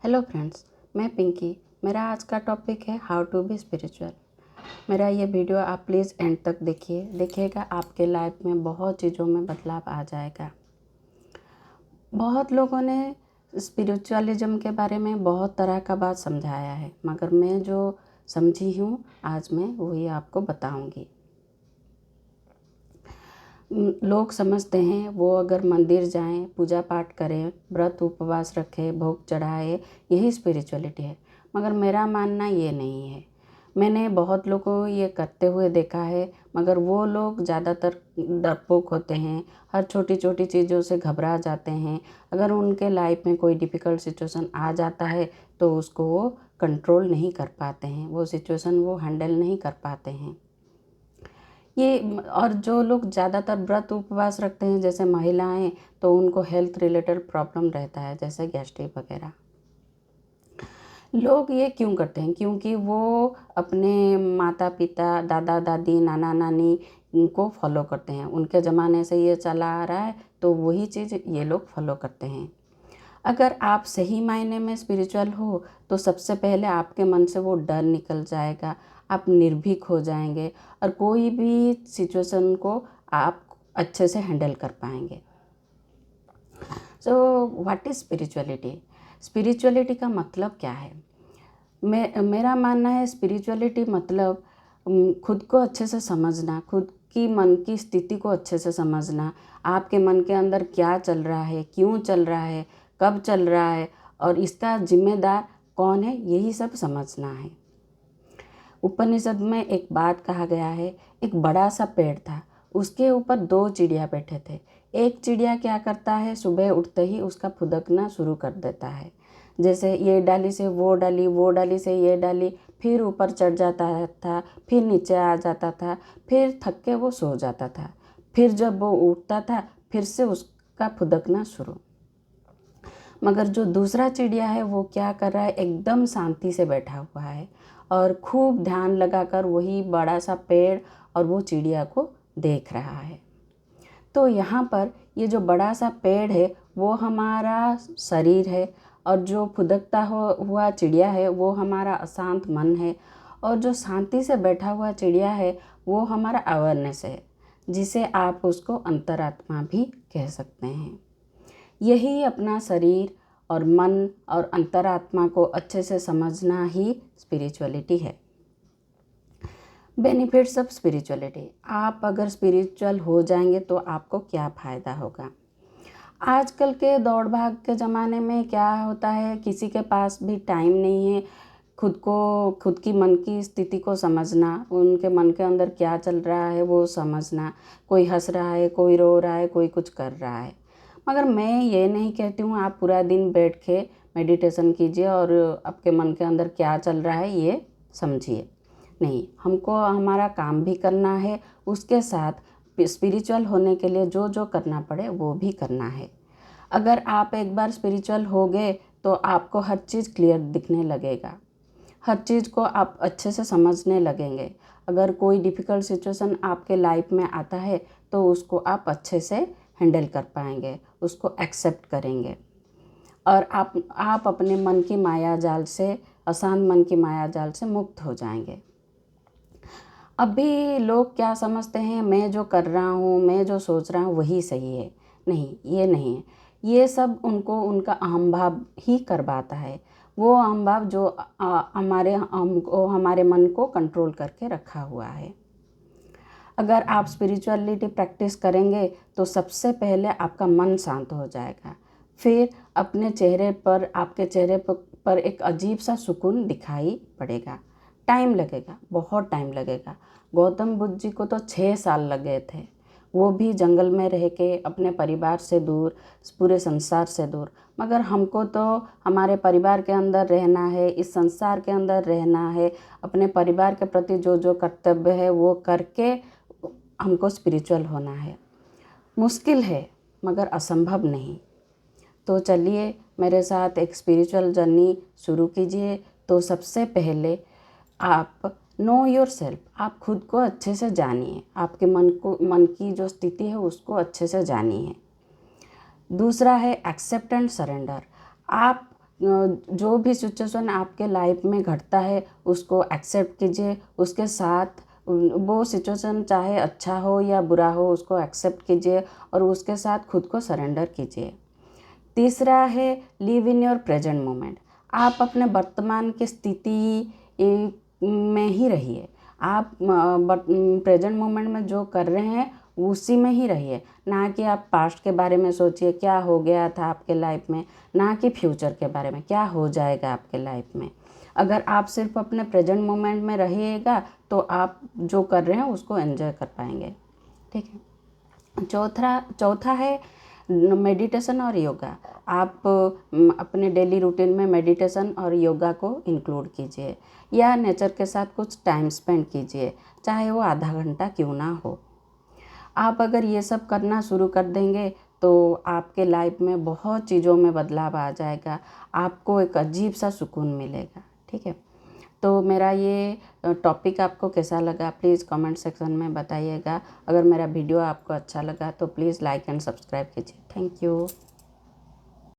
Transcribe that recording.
Hello friends, मैं पिंकी। मेरा आज का टॉपिक है हाउ टू बी स्पिरिचुअल। मेरा ये वीडियो आप प्लीज़ एंड तक देखिएगा। आपके लाइफ में बहुत चीज़ों में बदलाव आ जाएगा। बहुत लोगों ने स्पिरिचुअलिज्म के बारे में बहुत तरह का बात समझाया है, मगर मैं जो समझी हूँ आज मैं वही आपको बताऊँगी। लोग समझते हैं वो अगर मंदिर जाएं, पूजा पाठ करें, व्रत उपवास रखें, भोग चढ़ाए, यही स्पिरिचुअलिटी है। मगर मेरा मानना ये नहीं है। मैंने बहुत लोगों को ये करते हुए देखा है, मगर वो लोग ज़्यादातर डरपोक होते हैं, हर छोटी छोटी चीज़ों से घबरा जाते हैं। अगर उनके लाइफ में कोई डिफ़िकल्ट सिचुएशन आ जाता है तो उसको वो कंट्रोल नहीं कर पाते हैं, वो सिचुएशन वो हैंडल नहीं कर पाते हैं। और जो लोग ज़्यादातर व्रत उपवास रखते हैं जैसे महिलाएं, तो उनको हेल्थ रिलेटेड प्रॉब्लम रहता है जैसे गैस्ट्रिक वगैरह। लोग ये क्यों करते हैं? क्योंकि वो अपने माता पिता, दादा दादी, नाना नानी को फॉलो करते हैं। उनके ज़माने से ये चला आ रहा है तो वही चीज़ ये लोग फॉलो करते हैं। अगर आप सही मायने में स्पिरिचुअल हो तो सबसे पहले आपके मन से वो डर निकल जाएगा, आप निर्भीक हो जाएंगे और कोई भी सिचुएशन को आप अच्छे से हैंडल कर पाएंगे। So what is spirituality? Spirituality का मतलब क्या है? मेरा मानना है स्पिरिचुअलिटी मतलब खुद को अच्छे से समझना, खुद की मन की स्थिति को अच्छे से समझना, आपके मन के अंदर क्या चल रहा है, क्यों चल रहा है, कब चल रहा है और इसका जिम्मेदार कौन है, यही सब समझना है। उपनिषद में एक बात कहा गया है, एक बड़ा सा पेड़ था, उसके ऊपर दो चिड़िया बैठे थे। एक चिड़िया क्या करता है, सुबह उठते ही उसका फुदकना शुरू कर देता है। जैसे ये डाली से वो डाली, वो डाली से ये डाली, फिर ऊपर चढ़ जाता था, फिर नीचे आ जाता था, फिर थक के वो सो जाता था। फिर जब वो उठता था फिर से उसका फुदकना शुरू। मगर जो दूसरा चिड़िया है वो क्या कर रहा है, एकदम शांति से बैठा हुआ है और खूब ध्यान लगाकर वही बड़ा सा पेड़ और वो चिड़िया को देख रहा है। तो यहाँ पर ये जो बड़ा सा पेड़ है वो हमारा शरीर है और जो फुदकता हुआ चिड़िया है वो हमारा अशांत मन है और जो शांति से बैठा हुआ चिड़िया है वो हमारा अवेयरनेस है, जिसे आप उसको अंतरात्मा भी कह सकते हैं। यही अपना शरीर और मन और अंतरात्मा को अच्छे से समझना ही स्पिरिचुअलिटी है। Benefits of spirituality. आप अगर स्पिरिचुअल हो जाएंगे तो आपको क्या फ़ायदा होगा? आजकल के दौड़ भाग के ज़माने में क्या होता है, किसी के पास भी टाइम नहीं है खुद की मन की स्थिति को समझना, उनके मन के अंदर क्या चल रहा है वो समझना। कोई हंस रहा है, कोई रो रहा है, कोई कुछ कर रहा है। मगर मैं ये नहीं कहती हूँ आप पूरा दिन बैठ के मेडिटेशन कीजिए और आपके मन के अंदर क्या चल रहा है ये समझिए। नहीं, हमको हमारा काम भी करना है, उसके साथ स्पिरिचुअल होने के लिए जो जो करना पड़े वो भी करना है। अगर आप एक बार स्पिरिचुअल हो गए तो आपको हर चीज़ क्लियर दिखने लगेगा, हर चीज़ को आप अच्छे से समझने लगेंगे। अगर कोई डिफ़िकल्ट सिचुएशन आपके लाइफ में आता है तो उसको आप अच्छे से हैंडल कर पाएंगे, उसको एक्सेप्ट करेंगे और आप अपने मन की माया जाल से, अशांत मन की माया जाल से मुक्त हो जाएंगे। अभी लोग क्या समझते हैं, मैं जो कर रहा हूँ, मैं जो सोच रहा हूँ वही सही है। नहीं, ये नहीं है। ये सब उनको उनका अहम भाव ही करवाता है। वो अहम भाव जो हमारे मन को कंट्रोल करके रखा हुआ है। अगर आप स्पिरिचुअलिटी प्रैक्टिस करेंगे तो सबसे पहले आपका मन शांत हो जाएगा, फिर आपके चेहरे पर एक अजीब सा सुकून दिखाई पड़ेगा। टाइम लगेगा, बहुत टाइम लगेगा। गौतम बुद्ध जी को तो 6 साल लग गए थे, वो भी जंगल में रह के अपने परिवार से दूर, पूरे संसार से दूर। मगर हमको तो हमारे परिवार के अंदर रहना है, इस संसार के अंदर रहना है, अपने परिवार के प्रति जो जो कर्तव्य है वो करके हमको स्पिरिचुअल होना है। मुश्किल है मगर असंभव नहीं। तो चलिए मेरे साथ एक स्पिरिचुअल जर्नी शुरू कीजिए। तो सबसे पहले आप नो योर सेल्फ, आप खुद को अच्छे से जानिए, आपके मन की जो स्थिति है उसको अच्छे से जानिए। दूसरा है एक्सेप्ट एंड सरेंडर। आप जो भी सिचुएशन आपके लाइफ में घटता है उसको एक्सेप्ट कीजिए, उसके साथ वो सिचुएशन चाहे अच्छा हो या बुरा हो उसको एक्सेप्ट कीजिए और उसके साथ खुद को सरेंडर कीजिए। तीसरा है live in your present moment. आप अपने वर्तमान की स्थिति में ही रहिए। आप प्रेजेंट मोमेंट में जो कर रहे हैं उसी में ही रहिए, ना कि आप पास्ट के बारे में सोचिए क्या हो गया था आपके लाइफ में, ना कि फ्यूचर के बारे में क्या हो जाएगा आपके लाइफ में। अगर आप सिर्फ अपने प्रेजेंट मोमेंट में रहिएगा तो आप जो कर रहे हैं उसको एंजॉय कर पाएंगे। ठीक है। चौथा है मेडिटेशन और योगा। आप अपने डेली रूटीन में मेडिटेशन और योगा को इंक्लूड कीजिए या नेचर के साथ कुछ टाइम स्पेंड कीजिए, चाहे वो आधा घंटा क्यों ना हो। आप अगर ये सब करना शुरू कर देंगे तो आपके लाइफ में बहुत चीज़ों में बदलाव आ जाएगा, आपको एक अजीब सा सुकून मिलेगा। ठीक है। तो मेरा ये टॉपिक आपको कैसा लगा प्लीज़ कमेंट सेक्शन में बताइएगा। अगर मेरा वीडियो आपको अच्छा लगा तो प्लीज़ लाइक एंड सब्सक्राइब कीजिए। Thank you.